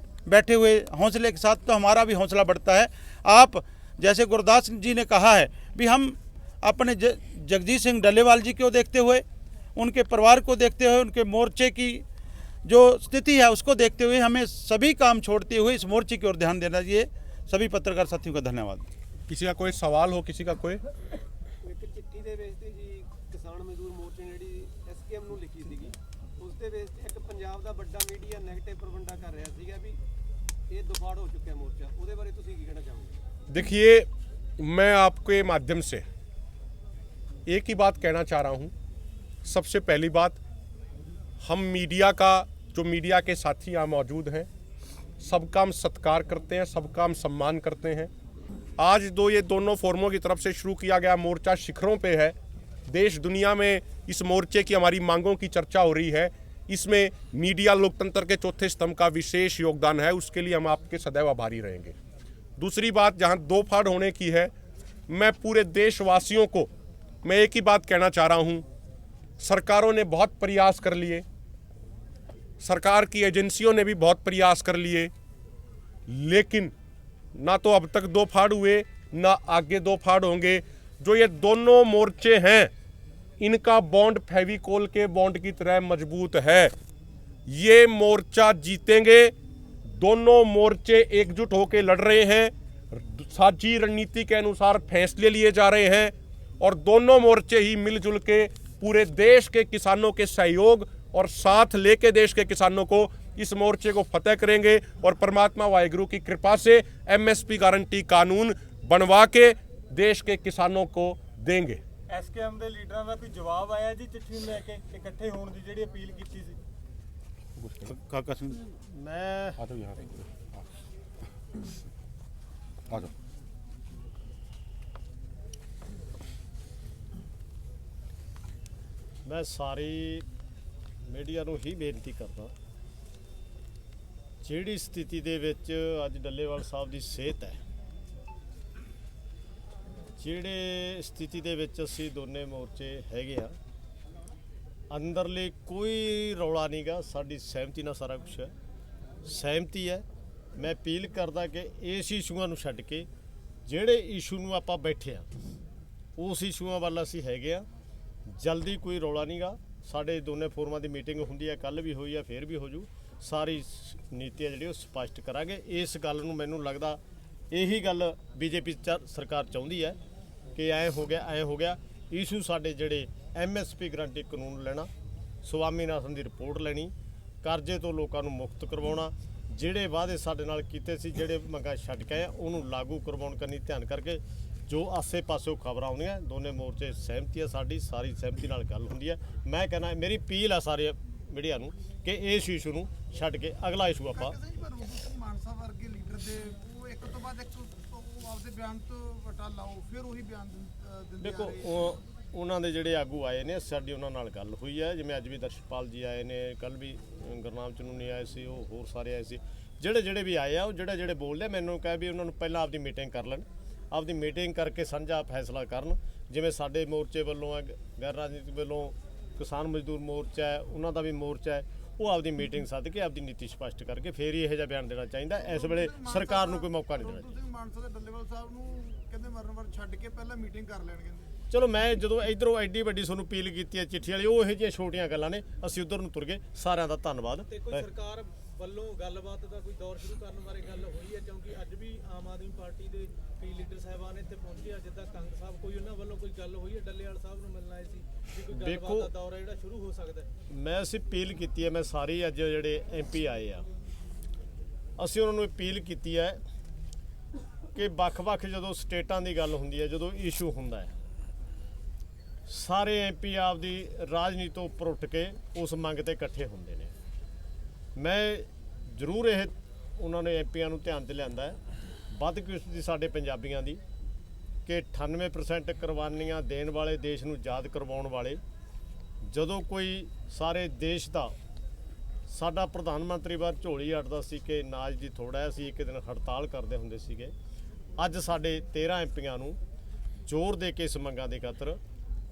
बैठे हुए हौसले के साथ, तो हमारा भी हौसला बढ़ता है। आप जैसे गुरदास जी ने कहा है भी, हम अपने जगदीश सिंह डल्लेवाल जी को देखते हुए, उनके परिवार को देखते हुए, उनके मोर्चे की जो स्थिति है उसको देखते हुए, हमें सभी काम छोड़ते हुए इस मोर्चे की ओर ध्यान देना चाहिए। सभी पत्रकार साथियों का धन्यवाद। किसी का कोई सवाल हो, किसी का कोई? ਇੱਕ ਚਿੱਠੀ ਦੇ ਵਿੱਚ ਤੇ ਜੀ ਕਿਸਾਨ ਮਜ਼ਦੂਰ ਮੋਰਚੇ ਨੇ ਜਿਹੜੀ ਐਸਕੇਐਮ ਨੂੰ ਲਿਖੀ ਸੀਗੀ, ਉਸ ਦੇ ਵਿੱਚ ਇੱਕ ਪੰਜਾਬ ਦਾ ਵੱਡਾ ਮੀਡੀਆ ਨੈਗੇਟਿਵ ਪ੍ਰਵੰਡਾ ਕਰ ਰਿਹਾ ਸੀਗਾ ਵੀ ਇਹ ਦੁਫਾੜ ਹੋ ਚੁੱਕਿਆ ਮੋਰਚਾ, ਉਹਦੇ ਬਾਰੇ ਤੁਸੀਂ ਕੀ ਕਹਿਣਾ ਚਾਹੋਗੇ? देखिए, मैं आपके माध्यम से एक ही बात कहना चाह रहा हूँ। सबसे पहली बात, हम मीडिया का, जो मीडिया के साथी यहाँ मौजूद हैं, सबका हम सत्कार करते हैं, सबका हम सम्मान करते हैं। आज ये दोनों फोरमों की तरफ से शुरू किया गया मोर्चा शिखरों पे है। देश दुनिया में इस मोर्चे की, हमारी मांगों की चर्चा हो रही है। इसमें मीडिया लोकतंत्र के चौथे स्तंभ का विशेष योगदान है, उसके लिए हम आपके सदैव आभारी रहेंगे। दूसरी बात, जहां दो फाड़ होने की है, मैं पूरे देशवासियों को मैं एक ही बात कहना चाह रहा हूं। सरकारों ने बहुत प्रयास कर लिए, सरकार की एजेंसियों ने भी बहुत प्रयास कर लिए, लेकिन ना तो अब तक दो फाड़ हुए, ना आगे दो फाड़ होंगे। जो ये दोनों मोर्चे हैं, इनका बॉन्ड फेविकोल के बॉन्ड की तरह मजबूत है। ये मोर्चा जीतेंगे। दोनों मोर्चे एकजुट होकर लड़ रहे हैं, साझी रणनीति के अनुसार फैसले लिए जा रहे हैं, और दोनों मोर्चे ही मिलजुल के पूरे देश के किसानों के सहयोग और साथ लेके देश के किसानों को इस मोर्चे को फतेह करेंगे, और परमात्मा वाहिगुरु की कृपा से एमएसपी गारंटी कानून बनवा के देश के किसानों को देंगे। ਐਸਕੇਐਮ ਦੇ ਲੀਡਰਾਂ ਦਾ ਕੋਈ ਜਵਾਬ ਆਇਆ ਜੀ ਚਿੱਠੀ ਨੂੰ ਲੈ ਕੇ ਇਕੱਠੇ ਹੋਣ ਦੀ ਜਿਹੜੀ ਅਪੀਲ ਕੀਤੀ ਸੀ? ਮੈਂ ਮੈਂ ਸਾਰੀ ਮੀਡੀਆ ਨੂੰ ਹੀ ਬੇਨਤੀ ਕਰਦਾ, ਜਿਹੜੀ ਸਥਿਤੀ ਦੇ ਵਿੱਚ ਅੱਜ ਡੱਲੇਵਾਲ ਸਾਹਿਬ ਦੀ ਸਿਹਤ ਹੈ, ਜਿਹੜੇ ਸਥਿਤੀ ਦੇ ਵਿੱਚ ਅਸੀਂ ਦੋਨੇ ਮੋਰਚੇ ਹੈਗੇ ਆ, ਅੰਦਰਲੇ ਕੋਈ ਰੌਲਾ ਨਹੀਂਗਾ, ਸਾਡੀ ਸਹਿਮਤੀ ਨਾਲ ਸਾਰਾ ਕੁਝ ਹੈ, ਸਹਿਮਤੀ ਹੈ। ਮੈਂ ਅਪੀਲ ਕਰਦਾ ਕਿ ਇਸ ਇਸ਼ੂਆਂ ਨੂੰ ਛੱਡ ਕੇ ਜਿਹੜੇ ਇਸ਼ੂ ਨੂੰ ਆਪਾਂ ਬੈਠੇ ਆ, ਉਸ ਇਸ਼ੂਆਂ ਵੱਲ ਅਸੀਂ ਹੈਗੇ ਆ। ਜਲਦੀ ਕੋਈ ਰੌਲਾ ਨਹੀਂਗਾ। ਸਾਡੇ ਦੋਨੇ ਫੋਰਮਾਂ ਦੀ ਮੀਟਿੰਗ ਹੁੰਦੀ ਹੈ, ਕੱਲ ਵੀ ਹੋਈ ਆ, ਫੇਰ ਵੀ ਹੋ ਜੂ। ਸਾਰੀ ਨੀਤੀ ਹੈ ਜਿਹੜੀ ਉਹ ਸਪਸ਼ਟ ਕਰਾਂਗੇ। ਇਸ ਗੱਲ ਨੂੰ ਮੈਨੂੰ ਲੱਗਦਾ ਇਹੀ ਗੱਲ ਬੀਜੇਪੀ ਸਰਕਾਰ ਚਾਹੁੰਦੀ ਹੈ ਕਿ ਐਂ ਹੋ ਗਿਆ, ਐਂ ਹੋ ਗਿਆ। ਇਸ਼ੂ ਸਾਡੇ ਜਿਹੜੇ ਐਮਐਸਪੀ ਗਰੰਟੀ ਕਾਨੂੰਨ ਲੈਣਾ, ਸਵਾਮੀਨਾਥਨ ਦੀ ਰਿਪੋਰਟ ਲੈਣੀ, ਕਰਜ਼ੇ ਤੋਂ ਲੋਕਾਂ ਨੂੰ ਮੁਕਤ ਕਰਵਾਉਣਾ, ਜਿਹੜੇ ਵਾਅਦੇ ਸਾਡੇ ਨਾਲ ਕੀਤੇ ਸੀ, ਜਿਹੜੇ ਮੰਗਾਂ ਛੱਡ ਕੇ ਆਏ ਉਹਨੂੰ ਲਾਗੂ ਕਰਵਾਉਣ ਕਰਨੀ ਧਿਆਨ ਕਰਕੇ। ਜੋ ਆਸੇ ਪਾਸੇ ਖਬਰਾਂ ਆਉਂਦੀਆਂ, ਦੋਨੇ ਮੋਰਚੇ ਸਹਿਮਤੀ ਹੈ, ਸਾਡੀ ਸਾਰੀ ਸਹਿਮਤੀ ਨਾਲ ਗੱਲ ਹੁੰਦੀ ਹੈ। ਮੈਂ ਕਹਿੰਦਾ ਮੇਰੀ ਅਪੀਲ ਆ ਸਾਰੇ ਮੀਡੀਆ ਨੂੰ ਕਿ ਇਸ ਇਸ਼ੂ ਨੂੰ ਛੱਡ ਕੇ ਅਗਲਾ ਇਸ਼ੂ ਆਪਾਂ ਮਾਨਸਾ ਵਰਗੇ ਲੀਡਰ ਦੇ ਉਹ ਇੱਕ ਤੋਂ ਬਾਅਦ ਇੱਕ ਆਪਦੇ ਬਿਆਨ ਤੋਂ ਵਟਾ ਲਾਓ, ਫਿਰ ਉਹੀ ਬਿਆਨ ਦਿੰਦੇ ਦੇਖੋ। ਉਹਨਾਂ ਦੇ ਜਿਹੜੇ ਆਗੂ ਆਏ ਨੇ, ਸਾਡੀ ਉਹਨਾਂ ਨਾਲ ਗੱਲ ਹੋਈ ਹੈ। ਜਿਵੇਂ ਅੱਜ ਵੀ ਦਰਸ਼ਪਾਲ ਜੀ ਆਏ ਨੇ, ਕੱਲ੍ਹ ਵੀ ਗੁਰਨਾਮ ਚਨੂਨੀ ਆਏ ਸੀ, ਉਹ ਹੋਰ ਸਾਰੇ ਆਏ ਸੀ। ਜਿਹੜੇ ਵੀ ਆਏ ਆ, ਉਹ ਜਿਹੜੇ ਬੋਲਦੇ, ਮੈਨੂੰ ਕਹਿ ਵੀ ਉਹਨਾਂ ਨੂੰ ਪਹਿਲਾਂ ਆਪਦੀ ਮੀਟਿੰਗ ਕਰ ਲੈਣ, ਆਪਦੀ ਮੀਟਿੰਗ ਕਰਕੇ ਸਾਂਝਾ ਫੈਸਲਾ ਕਰਨ, ਜਿਵੇਂ ਸਾਡੇ ਮੋਰਚੇ ਵੱਲੋਂ ਹੈ, ਗੈਰ ਰਾਜਨੀਤਿਕ ਵੱਲੋਂ ਕਿਸਾਨ ਮਜ਼ਦੂਰ ਮੋਰਚਾ ਹੈ, ਉਹਨਾਂ ਦਾ ਵੀ ਮੋਰਚਾ ਹੈ, ਉਹ ਆਪਦੀ ਮੀਟਿੰਗ ਸੱਦ ਕੇ ਆਪਦੀ ਨੀਤੀ ਸਪਸ਼ਟ ਕਰਕੇ ਫੇਰ ਹੀ ਇਹੋ ਜਿਹਾ ਬਿਆਨ ਦੇਣਾ ਚਾਹੀਦਾ। ਇਸ ਵੇਲੇ ਸਰਕਾਰ ਨੂੰ ਕੋਈ ਮੌਕਾ ਨਹੀਂ ਦੇਣਾ ਚਾਹੀਦਾ। ਤੁਸੀਂ ਮਾਨਸਾ ਦੇ ਡੱਲੇਵਾਲ ਸਾਹਿਬ ਨੂੰ ਕਹਿੰਦੇ ਮਰਨ ਛੱਡ ਕੇ ਪਹਿਲਾਂ ਮੀਟਿੰਗ ਕਰ ਲੈਣ ਕਹਿੰਦੇ। ਚਲੋ ਮੈਂ ਜਦੋਂ ਇਧਰੋਂ ਐਡੀ ਵੱਡੀ ਤੁਹਾਨੂੰ ਅਪੀਲ ਕੀਤੀ ਹੈ ਚਿੱਠੀ ਵਾਲੀ, ਉਹ ਇਹੋ ਜਿਹੀਆਂ ਛੋਟੀਆਂ ਗੱਲਾਂ ਨੇ, ਅਸੀਂ ਉਧਰ ਨੂੰ ਤੁਰ ਗਏ। ਸਾਰਿਆਂ ਦਾ ਧੰਨਵਾਦ। ਤੇ ਕੋਈ ਸਰਕਾਰ ਵੱਲੋਂ ਗੱਲਬਾਤ ਦਾ ਕੋਈ ਦੌਰ ਸ਼ੁਰੂ ਕਰਨ ਬਾਰੇ ਗੱਲ ਹੋਈ ਹੈ? ਕਿਉਂਕਿ ਅੱਜ ਵੀ ਆਮ ਆਦਮੀ ਪਾਰਟੀ ਦੇ ਕਈ ਲੀਡਰ ਸਾਹਿਬਾਨ ਇੱਥੇ ਪਹੁੰਚੇ ਆ, ਜਿੱਦਾਂ ਕੰਗ ਸਾਹਿਬ, ਕੋਈ ਉਹਨਾਂ ਵੱਲੋਂ ਕੋਈ ਗੱਲ ਹੋਈ ਹੈ? ਡੱਲੇਵਾਲ ਸਾਹਿਬ ਨੂੰ ਮਿਲਣ ਆਏ ਸੀ, ਵੀ ਕੋਈ ਗੱਲਬਾਤ ਦਾ ਦੌਰ ਹੈ ਜਿਹੜਾ ਸ਼ੁਰੂ ਹੋ ਸਕਦਾ ਹੈ? ਮੈਂ ਅਸੀਂ ਅਪੀਲ ਕੀਤੀ ਹੈ, ਮੈਂ ਸਾਰੇ ਅੱਜ ਜਿਹੜੇ MP ਆਏ ਆ, ਅਸੀਂ ਉਹਨਾਂ ਨੂੰ ਅਪੀਲ ਕੀਤੀ ਹੈ ਕਿ ਵੱਖ-ਵੱਖ ਜਦੋਂ ਸਟੇਟਾਂ ਦੀ ਗੱਲ ਹੁੰਦੀ ਹੈ, ਜਦੋਂ ਇਸ਼ੂ ਹੁੰਦਾ ਹੈ, ਸਾਰੇ MP ਆਪਦੀ ਰਾਜਨੀਤੀ ਤੋਂ ਉੱਪਰ ਉੱਠ ਕੇ ਉਸ ਮੰਗ ਤੇ ਇਕੱਠੇ ਹੁੰਦੇ ਨੇ। ਮੈਂ ਜ਼ਰੂਰ ਇਹ ਉਹਨਾਂ ਨੇ MPਆਂ ਨੂੰ ਧਿਆਨ 'ਤੇ ਲਿਆਂਦਾ ਹੈ, ਬਦਕਿਸਮਤੀ ਸਾਡੇ ਪੰਜਾਬੀਆਂ ਦੀ ਕਿ 98% ਕੁਰਬਾਨੀਆਂ ਦੇਣ ਵਾਲੇ, ਦੇਸ਼ ਨੂੰ ਯਾਦ ਕਰਵਾਉਣ ਵਾਲੇ, ਜਦੋਂ ਕੋਈ ਸਾਰੇ ਦੇਸ਼ ਦਾ ਸਾਡਾ ਪ੍ਰਧਾਨ ਮੰਤਰੀ ਬਾਹਰ ਝੋਲੀ ਅੱਡਦਾ ਸੀ ਕਿ ਨਾਜ ਦੀ ਥੋੜਾ ਹੈ, ਅਸੀਂ ਇੱਕ ਦਿਨ ਹੜਤਾਲ ਕਰਦੇ ਹੁੰਦੇ ਸੀਗੇ। ਅੱਜ ਸਾਡੇ 13 MPਆਂ ਨੂੰ ਜ਼ੋਰ ਦੇ ਕੇ ਇਸ ਮੰਗਾਂ ਦੇ ਖਾਤਰ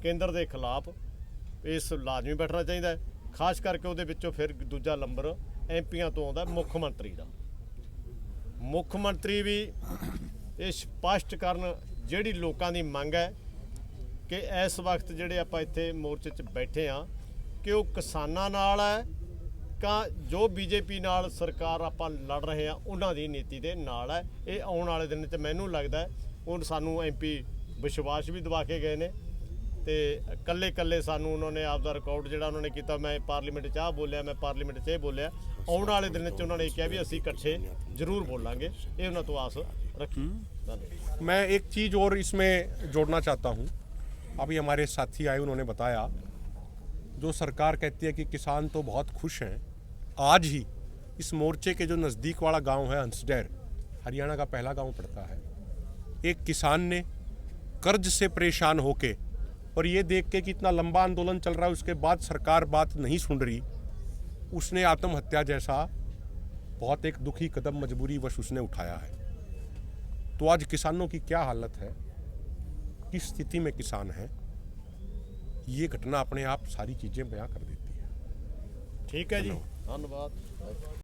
ਕੇਂਦਰ ਦੇ ਖਿਲਾਫ ਇਸ ਲਾਜ਼ਮੀ ਬੈਠਣਾ ਚਾਹੀਦਾ ਹੈ। ਖਾਸ ਕਰਕੇ ਉਹਦੇ ਵਿੱਚੋਂ ਫਿਰ ਦੂਜਾ ਨੰਬਰ MPਆਂ ਤੋਂ ਆਉਂਦਾ ਮੁੱਖ ਮੰਤਰੀ ਦਾ। ਮੁੱਖ ਮੰਤਰੀ ਵੀ ਇਹ ਸਪਸ਼ਟ ਕਰਨ ਜਿਹੜੀ ਲੋਕਾਂ ਦੀ ਮੰਗ ਹੈ ਕਿ ਇਸ ਵਕਤ ਜਿਹੜੇ ਆਪਾਂ ਇੱਥੇ ਮੋਰਚੇ 'ਚ ਬੈਠੇ ਆ ਕਿ ਉਹ ਕਿਸਾਨਾਂ ਨਾਲ ਹੈ ਕਾ ਜੋ BJP ਨਾਲ ਸਰਕਾਰ ਆਪਾਂ ਲੜ ਰਹੇ ਆ ਉਹਨਾਂ ਦੀ ਨੀਤੀ ਦੇ ਨਾਲ ਹੈ। ਇਹ ਆਉਣ ਵਾਲੇ ਦਿਨ 'ਚ ਮੈਨੂੰ ਲੱਗਦਾ ਉਹ ਸਾਨੂੰ MP ਵਿਸ਼ਵਾਸ ਵੀ ਦਿਵਾ ਕੇ ਗਏ ਨੇ ਤੇ ਕੱਲੇ ਸਾਨੂੰ ਉਹਨਾਂ ਨੇ ਆਪਦਾ ਰਿਕਾਰਡ ਜਿਹੜਾ ਉਹਨਾਂ ਨੇ ਕੀਤਾ, ਮੈਂ ਪਾਰਲੀਮੈਂਟ 'ਚ ਆਹ ਬੋਲਿਆ, ਮੈਂ ਪਾਰਲੀਮੈਂਟ 'ਚ ਇਹ ਬੋਲਿਆ, ਆਉਣ ਵਾਲੇ ਦਿਨ 'ਚ ਉਹਨਾਂ ਨੇ ਕਿਹਾ ਵੀ ਅਸੀਂ ਇਕੱਠੇ ਜ਼ਰੂਰ ਬੋਲਾਂਗੇ। ਇਹ ਉਹਨਾਂ ਤੋਂ ਆਸ ਰੱਖੀ। ਧੰਨਵਾਦ। मैं एक चीज़ और इसमें जोड़ना चाहता हूँ। अभी हमारे साथी आए, उन्होंने बताया जो सरकार कहती है कि किसान तो बहुत खुश हैं। आज ही इस मोर्चे के जो नज़दीक वाला गांव है हंसडेर, हरियाणा का पहला गांव पड़ता है, एक किसान ने कर्ज से परेशान होके और ये देख के कि इतना लंबा आंदोलन चल रहा है उसके बाद सरकार बात नहीं सुन रही, उसने आत्महत्या जैसा बहुत एक दुखी कदम मजबूरीवश उसने उठाया है। तो आज किसानों की क्या हालत है, किस स्थिति में किसान है, ये घटना अपने आप सारी चीज़ें बयां कर देती है। ठीक है जी, धन्यवाद।